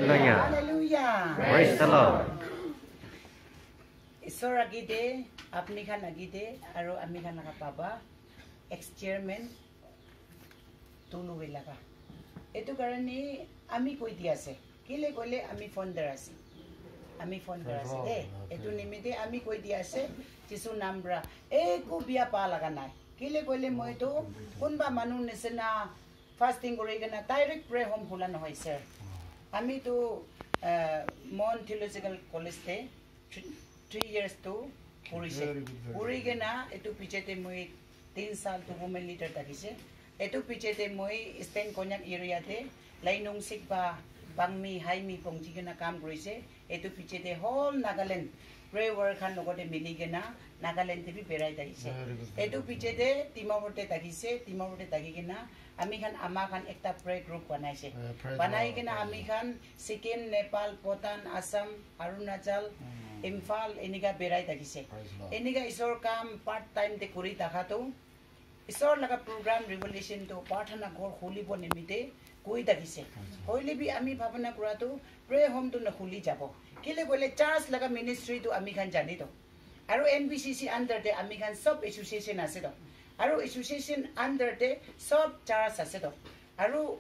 Hallelujah. Praise the Lord. Isor agide, apni khan agide, aro ami khan nakapaba, ex-chairman, tulu wilaga. Ito karani ami koi diase. Kile kole ami founder ase. Ami founder ase. Ito nimite ami koi diase. Jisu nambra. Eko biya pa laga nai. Kile kole mo ito kunba manu nesena fasting korega na direct pray home hula no hoy sir. Ami to Mon Theological College te 3 years to purise. Purige na ito pichete moi 3 साल to women leader takise. Ito pichete moi Spain Konyak area te lainong sigba bangmi haimi pongji na kam korise. Ito pichete whole Nagaland pray work khan logote milige na Nagaland te bi berai takise. Ito pichete Timor-Leste takise, Timor-Leste takike na ami khan ama khan ekta pray group banaise. Banai kena ami khan Sikkim, Nepal, Bhutan, Assam, Arunachal, Imphal eniga berai takise. Eniga isor kam part time te kuri takhato. Isor laga program revelation to pathana gor khuli bo nimite koi takise. Hoile bi ami bhabana kurato pray home to na khuli jabo. Kile bole church laga ministry to ami khan jani to. Aro NBCC under te ami khan sob association ase to. Aro association under te sob church ase to. Aro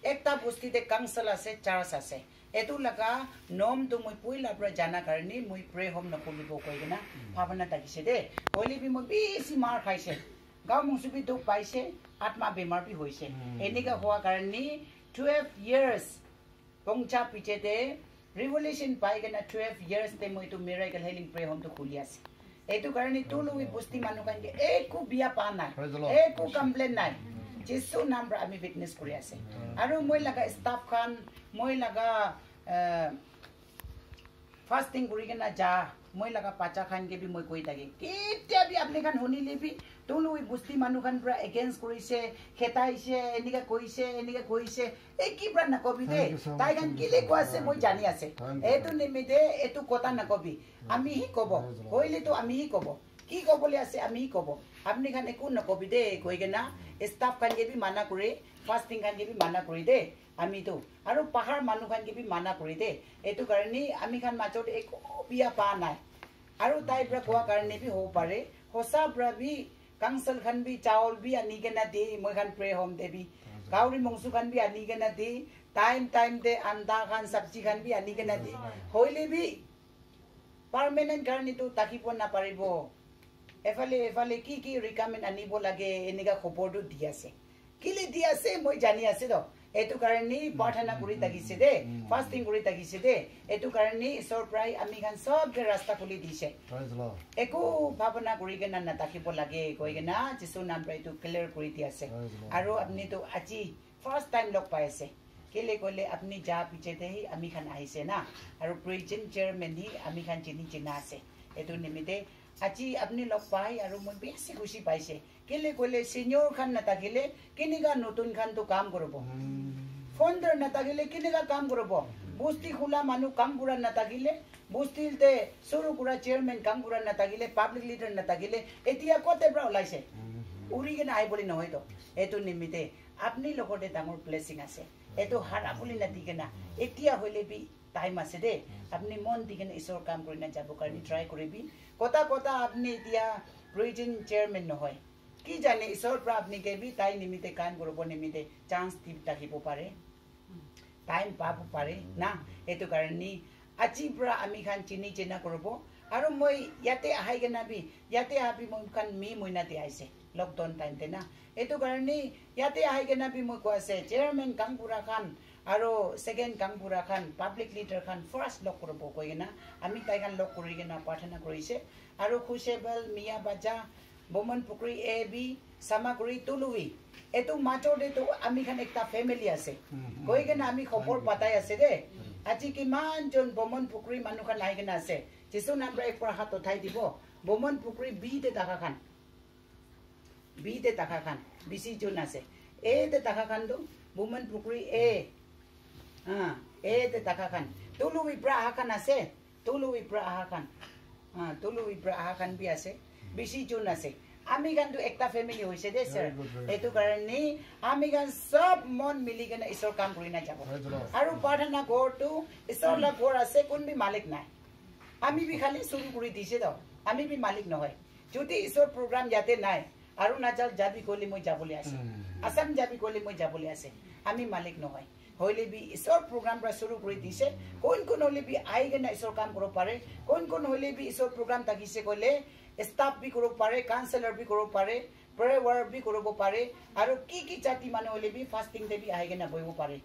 ekta bosti te council ase church ase. Etu laga nom to moi puila pra jana karni moi pray home na khuli bo koi na bhabana takise de. Hoile bi moi bisi mar khaise. Gaw musubi duk paise atma bemar bi hoise. Eniga hoa karni 12 years pongcha piche de revelation pai gana 12 years te moi to miracle healing pray home to khuli ase. Etu karni tulu wi busti manu kan ge eku biya pa nai. Eku complain nai. Jesu nambra ami witness kuri ase. Aro moi laga staff khan moi laga fasting kuri gana ja moi laga pacha khan ke bi moi koi tage ketia bi apne khan honi lebi tulu wi busti manu khan pra against korise khetaise eniga koise eki pra na kobi de tai khan kile ko ase moi jani ase etu nimide etu kota na kobi ami hi kobo hoile to ami hi kobo ki kobole ase ami hi kobo apni khan eku na kobi de koi gena staff khan ke bi mana kore fasting khan ke bi mana kori de ami to aro pahar manu khan ke bi mana kori de etu karni ami khan machot eko biya pa nai aro tai pra koa karni bi ho pare hosa pra bi council khan bi chaol bi ani gena de moi khan pray home de bi gauri mongsu khan bi ani gena de time de anda khan sabji khan bi ani gena de hoile bi permanent karni to takipon na paribo efale ki recommend anibo lage eniga khobor do diase kile diase moi jani ase do etu karni pathana kuri tagise de fasting kuri tagise de etu karni surprise ami khan sob ge rasta khuli dise eku bhabana kuri gena na takibo lage koi gena jisu nam prai tu clear kuri diase aro apni to aji first time log paise kile kole apni ja piche de hi ami khan aise na aro president chairman hi ami khan chini ase etu nimite aji apni log pai aro moi besi khushi paise kile kole senior khan na takile kiniga notun khan to kaam korobo founder na takile kiniga kaam korobo busti khula manu kaam pura na takile bustil te suru kura chairman kaam pura na takile public leader na takile etia kote bra olaise uri gena ai boli nohoi to etu nimite apni logote damor blessing ase etu hara boli na digena etia hoile bi time ase de apni mon digena isor kaam korina jabo karni try koribi kota apni dia region chairman no hoy ki jane isor pra apni ke bi tai nimite kan korobo nimite chance tip takibo pare time pabu pare na etu karni achi pra ami khan chini chena korobo aro moi yate ahai gena bi yate abi moi khan mi moina te aise lockdown time te na etu karni yate ahai gena bi moi ko ase chairman kangpura khan aro second kangpura khan public leader khan first lock korobo koi gena ami tai khan lock kori gena pathana korise aro khushebal mia baja bomon pukri ab samakuri tului etu macho de to ami khan ekta family ase koi gena ami khobor patai ase de aji ki man jon bomon pukri manu khan lai gena ase jisu nam ra ekpar hat uthai dibo bomon pukri b de taka khan bisi jon ase a de taka khan do bomon pukri a de taka khan tului pra khan ase tului pra khan bi ase bisi jon ase আমি গানটো একটা family হইছে দে sir এটো কাৰণে আমি গান সব মন মিলি কেনে ঈশ্বৰ কাম কৰি না যাব আৰু প্ৰাৰ্থনা ঘৰটো ঈশ্বৰ লা ঘৰ আছে কোনবি মালিক নাই আমি বি খালি শুৰু কৰি দিছে দ আমি বি মালিক নহয় যদি ঈশ্বৰ প্ৰগ্ৰাম ইয়াতে নাই আৰু নাজাল যাবি কলি মই যাবলৈ আছে আসাম যাবি কলি মই যাবলৈ আছে আমি মালিক নহয় হইলে বি ঈশ্বৰ প্ৰগ্ৰাম পৰা শুৰু কৰি দিছে কোন হইলে বি আই কেনে ঈশ্বৰ কাম কৰিব পাৰে কোন হইলে বি ঈশ্বৰ প্ৰগ্ৰাম থাকিছে কলে স্টাফ বি কৰিব পাৰে কাউন্সিলৰ বি কৰিব পাৰে প্ৰেয়াৰ ওয়াৰ্ক বি কৰিব পাৰে আৰু কি জাতি মানুহ হইলে বি ফাস্টিং দে বি আই কেনে বহিব পাৰে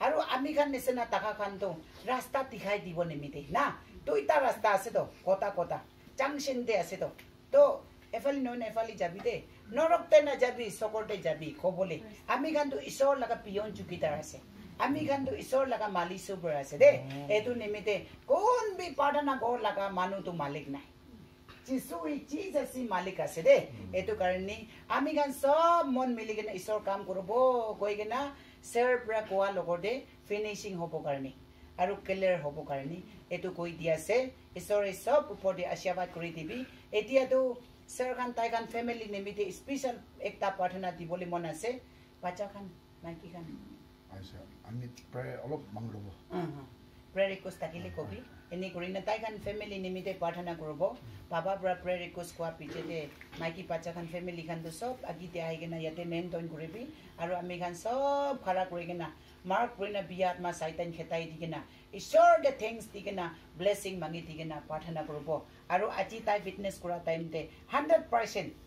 আৰু আমি খান নিচিনা টাকা খান তো ৰাস্তা তিখাই দিব নিমিতে না দুইটা ৰাস্তা আছে তো কটা জাংশন দে আছে তো এফালি নহয় এফালি যাবি দে নৰকতে না যাবি চকৰতে যাবি কবলে আমি গানটো ঈশ্বৰ লগা পিয়ন চুকিদাৰ আছে আমি গানটো ঈশ্বৰ লগা মালিক চুবৰ আছে দে এটো নিমিতে কোন বি প্ৰাৰ্থনা ঘৰ লগা মানুহটো মালিক নাই Jesus মালিক আছে দে এটো কাৰণে আমি গান সব মন মিলি কেনে ঈশ্বৰ কাম কৰিব কৈ কেনে স্যাৰ পৰা কোৱা লগতে ফিনিশিং হ'ব কাৰণে আৰু ক্লিয়াৰ হ'ব কাৰণে এটো কৈ দি আছে ঈশ্বৰে সব ওপৰতে আশীৰ্বাদ কৰি দিবি এতিয়াতো স্যাৰ খান তাই খান ফ্যামিলি নিমিতে স্পেশাল একটা প্ৰাৰ্থনা দিবলৈ মন আছে বাচ্চা খান মাইকি খান আচ্ছা আমি প্ৰায় অলপ মাংলব প্ৰেয়াৰ ৰিকোয়েস্ট থাকিলে কবি এনে কৰি না তাই খান ফ্যামিলি নিমিতে প্ৰাৰ্থনা কৰিব বাবা পৰা প্ৰেয়াৰ ৰিকোয়েস্ট কোৱা পিছতে মাইকি বাচ্চা খান ফ্যামিলি খান তো সব আগিতে আহি কেনে ইয়াতে মেন টইন কৰিবি আৰু আমি খান সব খাৰা কৰি কেনে মাৰ্ক কৰি না বিয়া আত্মা সাইতান খেতাই দি কেনে ঈশ্বৰ দে থ্যাঙ্কস দি কেনে ব্লেসিং মাগি দি কেনে প্ৰাৰ্থনা কৰিব আৰু আজি তাই ফিটনেস কৰা টাইমতে 100%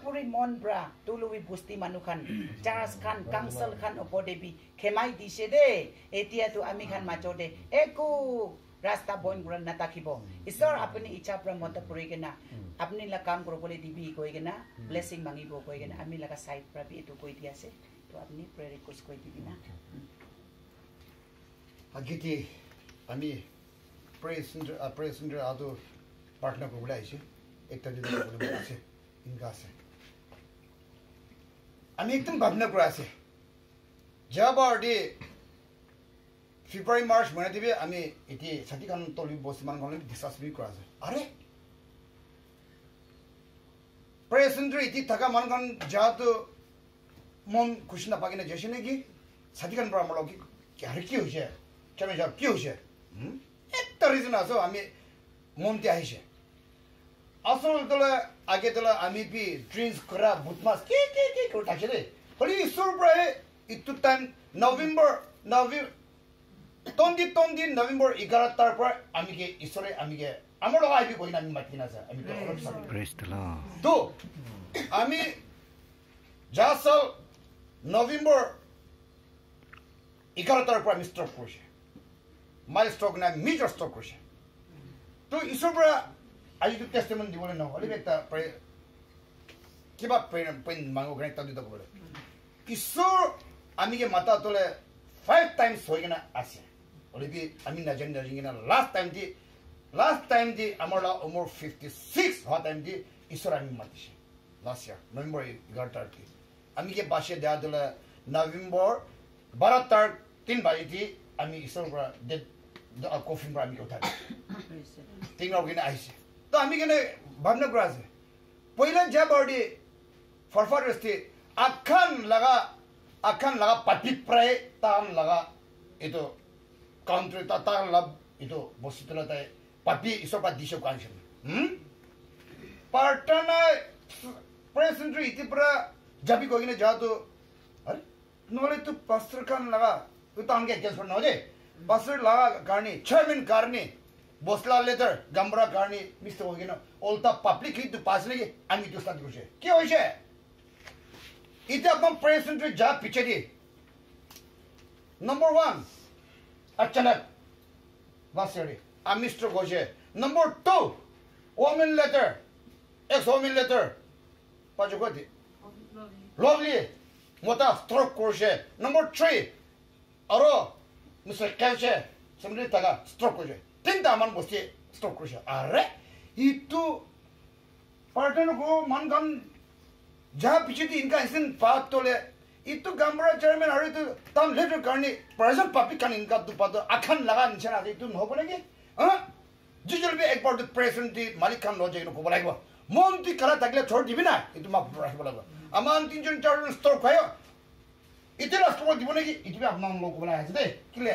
পুৰি মন ব্ৰা তুলুবি বুস্তি মানুহ খান চাৰ্জ খান কাউন্সিল খান উপদেবি খেমাই দিছে দে এতিয়াতো আমি খান মাজতে একো ৰাস্তা বন্ধ কৰা নাথাকিব ঈশ্বৰ আপুনি ইচ্ছা পৰা মত কৰি কেনা আপুনি লা কাম কৰিবলৈ দিবি কৈ কেনা ব্লেসিং মাগিব কৈ কেনা আমি লাগা সাইড পৰা বি এটো কৈ দি আছে তো আপুনি প্ৰেয়াৰ ৰিকোয়েস্ট কৰি দিবি না আগিতি আমি প্ৰেসেন্টাৰ আদো পাৰ্টনাৰ কৰিবলৈ আহিছে একটা দিন কৰিবলৈ আছে ইনকা আছে আমি একদম ভাবনা কৰা আছে যাবাৰদি ফেব্ৰুৱাৰী মাৰ্চ মহিনা দিবি আমি এটি ছাতিকান তলি বসমান গলে ডিসকাস বি কৰা আছে আরে প্রেসেন্টার এটি থাকা মানগন যাতো মন খুশি না পাকিনা যেছে নাকি ছাতিকান পৰা আমাৰ কি আরে কি হৈছে কেনে যাব কি হৈছে একটা রিজন আছে আমি মনতে আহিছে আসল তলে আগে তলে আমি বি ড্রিঙ্কস করা বুটমাস কি করে থাকছে রে হলি ঈশ্বর প্রায় ইটু টাইম নভেম্বর টন্ডি নভেম্বর 11 তার পর আমি কে ঈশ্বরে আমি কে আমার লগা আইবি কই না আমি মাতি না স্যার আমি তো প্রেজ দ্য লর্ড তো আমি জাসল নভেম্বর 11 তার পর আমি স্ট্রোক করছি মাই স্ট্রোক না মেজর স্ট্রোক করছি তো ঈশ্বর প্রায় আজি তো টেস্টিমনি দিবলে ন হলি একটা প্রে কিবা পেন মাঙ্গো গ্রেট তাদি তো বলে ঈশ্বর আমি কে মাতা তোলে 5 টাইমস হইগনা আছে হলি বি আমি না জানি না লাস্ট টাইম দি আমার উমর 56 হওয়া টাইম দি ঈশ্বর আমি মাতিছে লাস্ট ইয়ার নভেম্বর 11 তারিখ আমি কে বাসে দেয়া দিলে নভেম্বর 12 তারিখ 3 বাজে দি আমি ঈশ্বর পৰা ডেট কফিন পৰা আমি উঠাই তিনবাৰ কিনে আইছে তো আমি কেনে ভাবনা কৰা আছে পহিলা যাবাৰদি ফরফারস্তি আখান লাগা পাটি প্রায় তান লাগা এটো কাউন্ট্রি তান লাভ এটো বস্তুতলা তাই পাটি ইসপা দিশো কানছেন পার্টনা প্রেসেন্ট্রি ইতিপ্রা যাবি কইনে যাতো আরে নলে তো পাস্টর খান লাগা তো তানকে কেস ন দে পাস্টর লাগা কারণে চেয়ারম্যান কারণে বসলা লেটার গামরা কারণে মিস্টার হইগেন অলতা পাবলিক হিট পাস লাগে আমি তো স্টার্ট করছে কি হইছে এটা আপনার প্রেসেন্ট্রি যা পিছে দি নম্বর 1 अचानक वासरे আমি স্ট্রোক হইছে নম্বর 2 ওমেন লেটার এক্স ওমেন লেটার পাজগতি lovely মোটা স্ট্রোক করছে নম্বর 3 আরো মিস্টার ক্যানসে সমরে টাকা স্ট্রোক করছে তিনটা মান বসে স্ট্রোক করছে আরে ইতু পার্টন গো মানগান যা পিছে দি ইনকা ইনসেন পাত তোলে ইতু গামরা চেয়ারম্যান আর ইতু তাম লেটার কারণে প্রেজেন্ট পাবলিক কান ইনকা দু পাদ আখান লাগা নিছে না ইতু নহব নাকি জিজল বি একবার দু প্রেজেন্ট দি মালিক খান লজে ইনো কব লাগিব মন তুই খেলা থাকলে ছোট দিবি না এইটো মাক ৰাখিব লাগিব আমাৰ 3জন 4জন ষ্টক খায় ইটো ৰাষ্ট্ৰপতি দিব নেকি ইটো আপোনাক ক'বলৈ আহিছে দেই কিলে